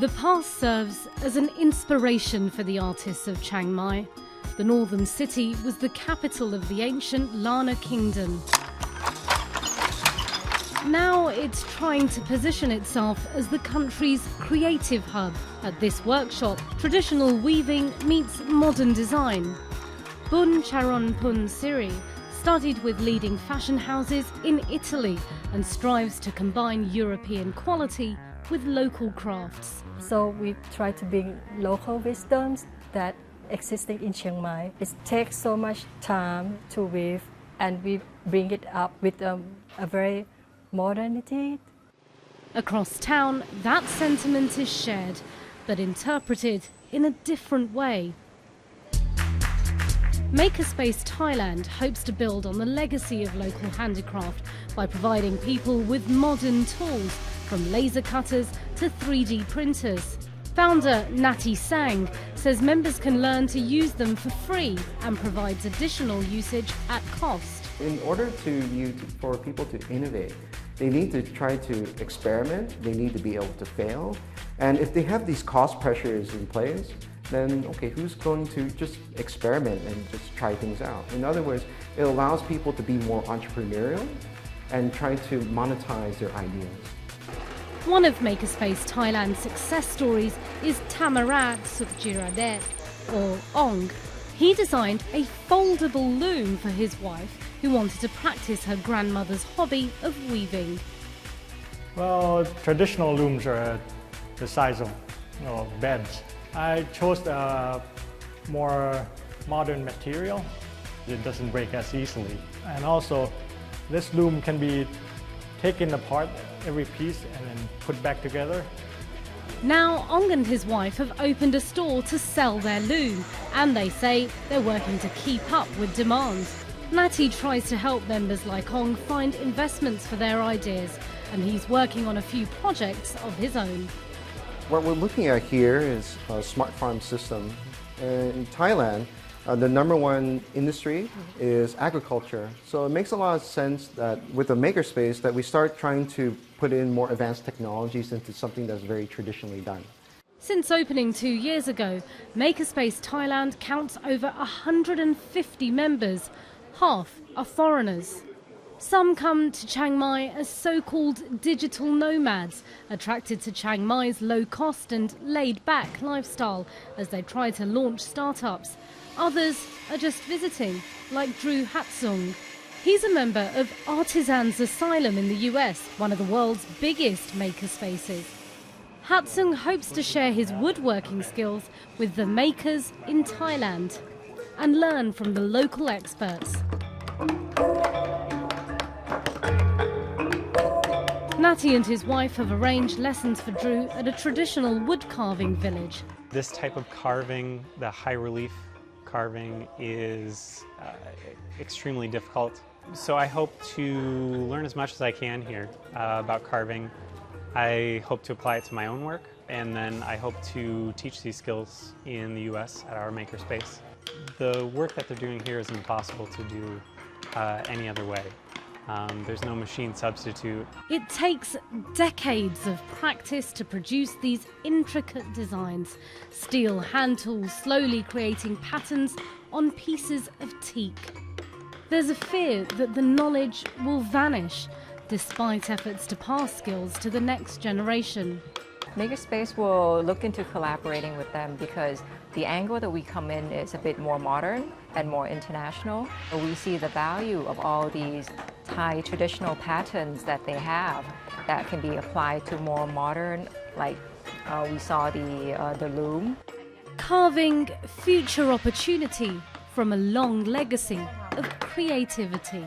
The pass serves as an inspiration for the artists of Chiang Mai. The northern city was the capital of the ancient Lana kingdom. Now it's trying to position itself as the country's creative hub. At this workshop, traditional weaving meets modern design. Bun Charonpun Siri studied with leading fashion houses in Italy and strives to combine European quality with local crafts. So we try to bring local wisdoms that existing in Chiang Mai. It takes so much time to weave, and we bring it up with a very modernity. Across town, that sentiment is shared, but interpreted in a different way. Makerspace Thailand hopes to build on the legacy of local handicraft by providing people with modern tools, from laser cutters to 3D printers. Founder Nati Sang says members can learn to use them for free and provides additional usage at cost. In order for people to innovate, they need to try to experiment, they need to be able to fail. And if they have these cost pressures in place, then okay, who's going to just experiment and just try things out? In other words, it allows people to be more entrepreneurial and try to monetize their ideas. One of Makerspace Thailand's success stories is Tamarat Sukjiradet, or Ong. He designed a foldable loom for his wife, who wanted to practice her grandmother's hobby of weaving. Well, traditional looms are the size of beds. I chose a more modern material. It doesn't break as easily. And also, this loom can be taken apart, every piece, and then put back together. Now, Ong and his wife have opened a store to sell their loom, and they say they're working to keep up with demand. Nati tries to help members like Ong find investments for their ideas, and he's working on a few projects of his own. What we're looking at here is a smart farm system. In Thailand, the #1 industry is agriculture. So it makes a lot of sense that with the makerspace that we start trying to put in more advanced technologies into something that's very traditionally done. Since opening 2 years ago, Makerspace Thailand counts over 150 members. Half are foreigners. Some come to Chiang Mai as so-called digital nomads, attracted to Chiang Mai's low-cost and laid-back lifestyle as they try to launch startups. Others are just visiting, like Drew Hatsung. He's a member of Artisans Asylum in the US, one of the world's biggest makerspaces. Hatsung hopes to share his woodworking skills with the makers in Thailand and learn from the local experts. Nati and his wife have arranged lessons for Drew at a traditional wood carving village. This type of carving, the high relief carving, is extremely difficult. So I hope to learn as much as I can here about carving. I hope to apply it to my own work, and then I hope to teach these skills in the US at our makerspace. The work that they're doing here is impossible to do any other way. There's no machine substitute. It takes decades of practice to produce these intricate designs. Steel hand tools slowly creating patterns on pieces of teak. There's a fear that the knowledge will vanish, despite efforts to pass skills to the next generation. Makerspace will look into collaborating with them because the angle that we come in is a bit more modern and more international. We see the value of all these Thai traditional patterns that they have that can be applied to more modern, like we saw the loom. Carving future opportunity from a long legacy of creativity.